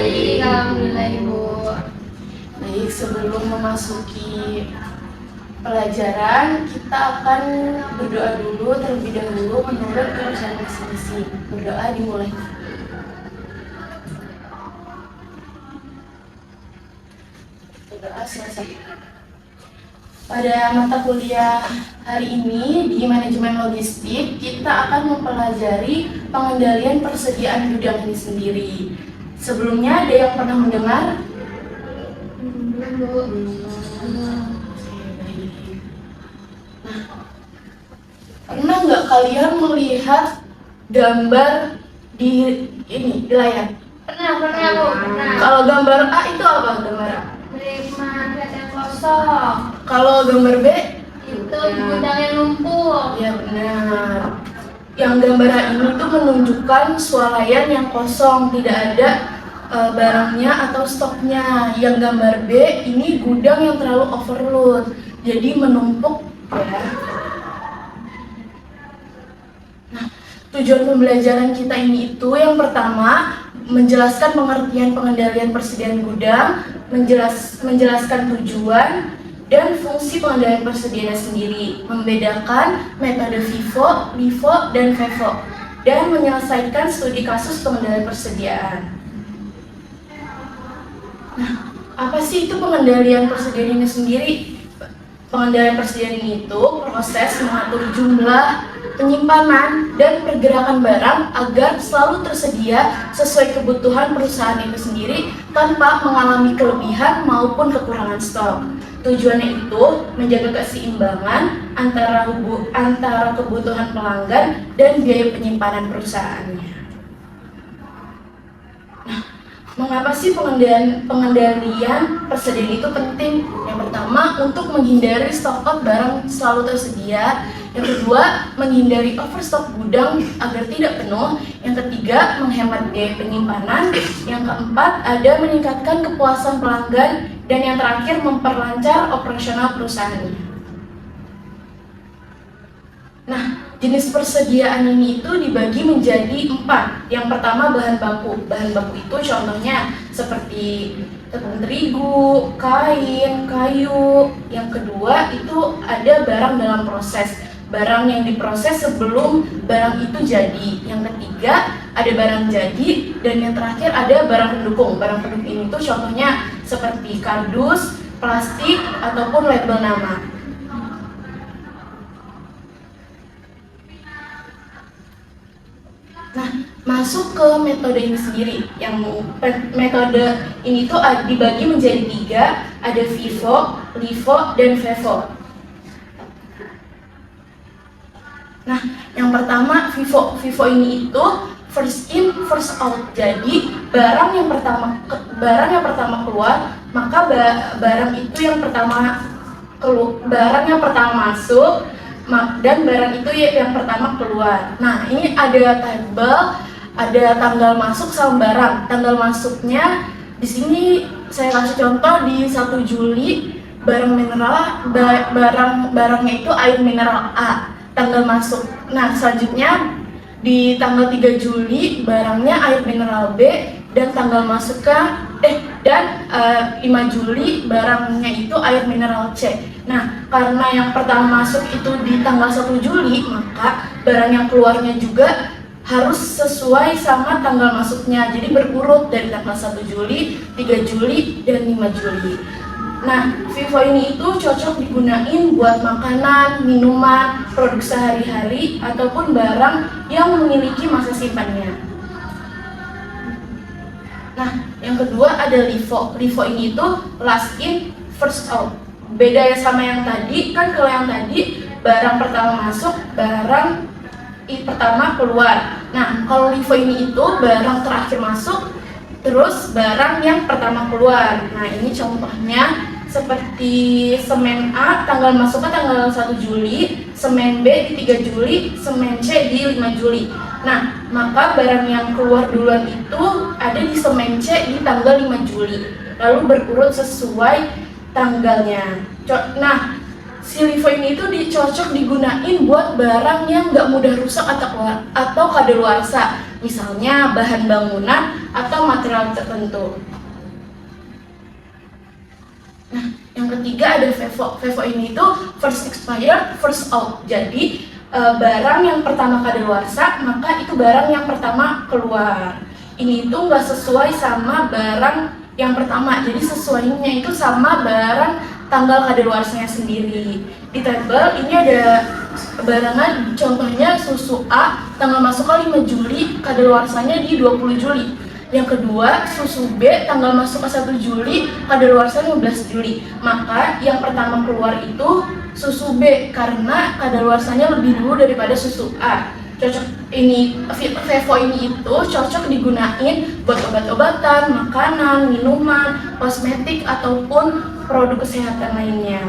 Baik, alhamdulillah Ibu. Baik, sebelum memasuki pelajaran, kita akan berdoa dulu terlebih dahulu menurut kepercayaan masing-masing. Berdoa dimulai. Berdoa selesai. Pada mata kuliah hari ini di manajemen logistik, kita akan mempelajari pengendalian persediaan gudang ini sendiri. Sebelumnya ada yang pernah mendengar? Belum. Nah, pernah nggak kalian melihat gambar di layar? Pernah Bu, pernah. Kalau gambar A itu apa gambar A? Terima yang kosong. Kalau gambar B? Itu gudang yang numpuk. Ya benar. Yang gambar A ini tuh menunjukkan swalayan yang kosong, tidak ada barangnya atau stoknya. Yang gambar B ini gudang yang terlalu overload, jadi menumpuk ya. Nah, tujuan pembelajaran kita ini itu yang pertama menjelaskan pengertian pengendalian persediaan gudang, menjelaskan tujuan dan fungsi pengendalian persediaan sendiri, membedakan metode FIFO, LIFO, dan FEFO, dan menyelesaikan studi kasus pengendalian persediaan. Nah, apa sih itu pengendalian persediaan ini sendiri? Pengendalian persediaan ini itu proses mengatur jumlah, penyimpanan, dan pergerakan barang agar selalu tersedia sesuai kebutuhan perusahaan itu sendiri tanpa mengalami kelebihan maupun kekurangan stok. Tujuannya itu menjaga keseimbangan antara kebutuhan pelanggan dan biaya penyimpanan perusahaannya. Nah, mengapa sih pengendalian persediaan itu penting? Yang pertama, untuk menghindari stok out barang selalu tersedia. Yang kedua, menghindari overstock gudang agar tidak penuh. Yang ketiga, menghemat biaya penyimpanan. Yang keempat, ada meningkatkan kepuasan pelanggan. Dan yang terakhir, memperlancar operasional perusahaannya. Nah, jenis persediaan ini itu dibagi menjadi 4. Yang pertama, bahan baku. Bahan baku itu contohnya seperti tepung terigu, kain, kayu. Yang kedua, itu ada barang dalam proses. Barang yang diproses sebelum barang itu jadi. Yang ketiga, ada barang jadi. Dan yang terakhir, ada barang pendukung. Barang pendukung ini tuh contohnya seperti kardus, plastik, ataupun label nama. Nah, masuk ke metode ini sendiri. Yang metode ini tuh dibagi menjadi 3. Ada FIFO, LIFO, dan FEFO. Nah, yang pertama FIFO. FIFO ini itu first in, first out. Jadi barang yang pertama keluar, maka barang yang pertama masuk, dan barang itu yang pertama keluar. Nah, ini ada tabel, ada tanggal masuk sama barang. Tanggal masuknya di sini saya kasih contoh di 1 Juli barangnya itu air mineral A. Tanggal masuk. Nah, selanjutnya di tanggal 3 Juli barangnya air mineral B, dan tanggal masuknya 5 Juli barangnya itu air mineral C. Nah, karena yang pertama masuk itu di tanggal 1 Juli, maka barang yang keluarnya juga harus sesuai sama tanggal masuknya. Jadi berurut dari tanggal 1 Juli, 3 Juli, dan 5 Juli. Nah, FIFO ini itu cocok digunain buat makanan, minuman, produk sehari-hari, ataupun barang yang memiliki masa simpannya. Nah, yang kedua ada LIFO. LIFO ini itu last in, first out. Beda ya sama yang tadi, kan kalau yang tadi barang pertama masuk, barang pertama keluar. Nah, kalau LIFO ini itu barang terakhir masuk, terus barang yang pertama keluar. Nah, ini contohnya seperti semen A tanggal masuknya tanggal 1 Juli, semen B di 3 Juli, semen C di 5 Juli. Nah, maka barang yang keluar duluan itu ada di semen C di tanggal 5 Juli. Lalu berurut sesuai tanggalnya. Nah, si LIFO ini itu dicocok digunain buat barang yang nggak mudah rusak atau kadaluarsa. Misalnya bahan bangunan atau material tertentu. Nah, yang ketiga ada FIFO. FIFO ini tuh first expired, first out. Jadi barang yang pertama kadaluarsa, maka itu barang yang pertama keluar. Ini tuh nggak sesuai sama barang yang pertama, jadi sesuainya itu sama barang tanggal kadaluarsanya sendiri. Di tabel ini ada barangan, contohnya susu A, tanggal masuknya 5 Juli, kadaluarsanya di 20 Juli. Yang kedua, susu B, tanggal masuk ke 1 Juli, kadaluarsanya 15 Juli. Maka yang pertama keluar itu susu B, karena kadaluarsanya lebih dulu daripada susu A. Cocok ini, FIFO ini itu cocok digunain buat obat-obatan, makanan, minuman, kosmetik, ataupun produk kesehatan lainnya.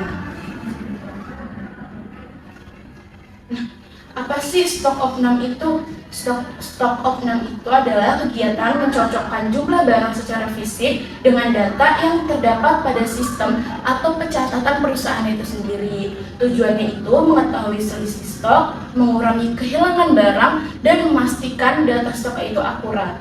Nah, apa sih stock of name itu? Stock of name itu adalah kegiatan mencocokkan jumlah barang secara fisik dengan data yang terdapat pada sistem atau pencatatan perusahaan itu sendiri. Tujuannya itu mengetahui selisih stok, mengurangi kehilangan barang, dan memastikan data stok itu akurat.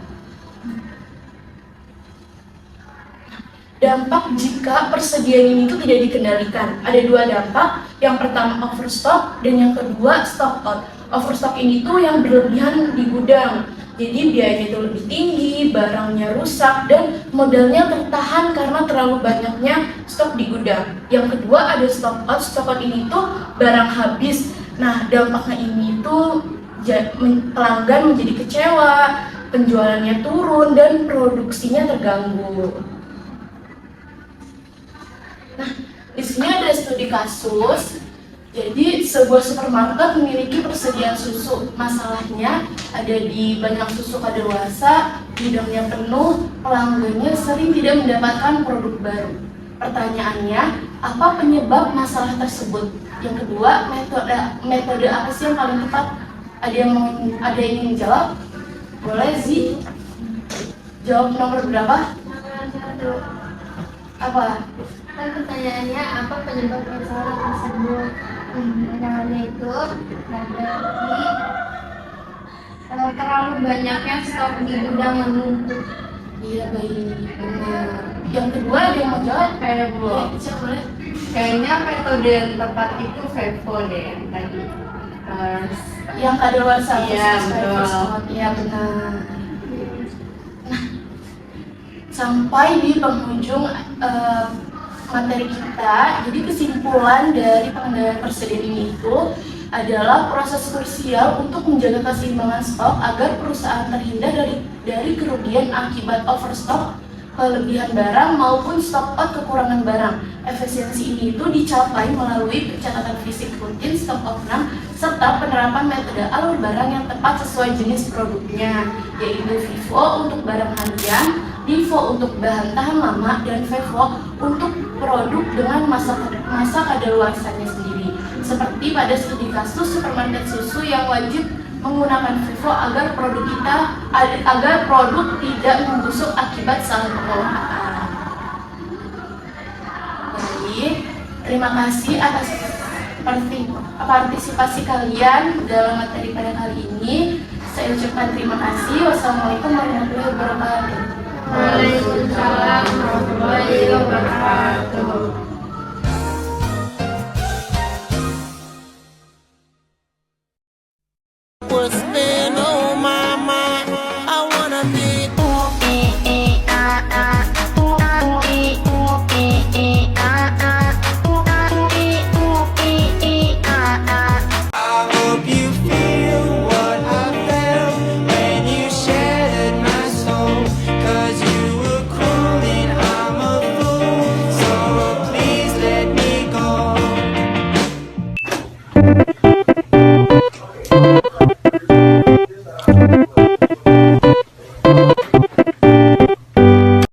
Dampak jika persediaan ini itu tidak dikendalikan. Ada dua dampak, yang pertama overstock dan yang kedua stock out. Overstock ini tuh yang berlebihan di gudang, jadi biayanya itu lebih tinggi, barangnya rusak, dan modalnya tertahan karena terlalu banyaknya stok di gudang. Yang kedua ada stock out. Stock out ini tuh barang habis. Nah, dampaknya ini tuh pelanggan menjadi kecewa, penjualannya turun, dan produksinya terganggu. Nah, di sini ada studi kasus. Jadi sebuah supermarket memiliki persediaan susu. Masalahnya ada di banyak susu kadaluarsa, gudangnya penuh, pelanggannya sering tidak mendapatkan produk baru. Pertanyaannya, apa penyebab masalah tersebut? Yang kedua, metode apa sih yang paling tepat? Ada yang ingin menjawab? Boleh sih? Jawab nomor berapa? Nomor 1. Apa? Kan pertanyaannya apa penyebab masalah tersebut? Pertanyaannya itu berarti terlalu banyaknya stok di gudang menumpuk. Iya, baik, benar. Yang kedua ada yang mau jawab? Kayak Bu, Boleh. kayaknya metode yang tepat itu FIFO deh yang tadi. Yang kadaluarsa. Iya, betul. Iya, benar. Nah, sampai di penghujung materi kita, jadi kesimpulan dari pengendalian persediaan ini itu adalah proses krusial untuk menjaga keseimbangan stok agar perusahaan terhindar dari kerugian akibat overstock, kelebihan barang maupun stock out kekurangan barang. Efisiensi ini itu dicapai melalui pencatatan fisik rutin stok of name serta penerapan metode alur barang yang tepat sesuai jenis produknya, yaitu FIFO untuk barang harian, LIFO untuk bahan tahan lama, dan FIFO untuk produk dengan masa kadaluarsanya sendiri. Seperti pada studi kasus supermarket susu yang wajib menggunakan FIFO agar produk tidak membusuk akibat salah pengelolaan. Jadi, terima kasih atas partisipasi kalian dalam materi pada kali ini. Saya ucapkan terima kasih. Wassalamualaikum warahmatullahi wabarakatuh.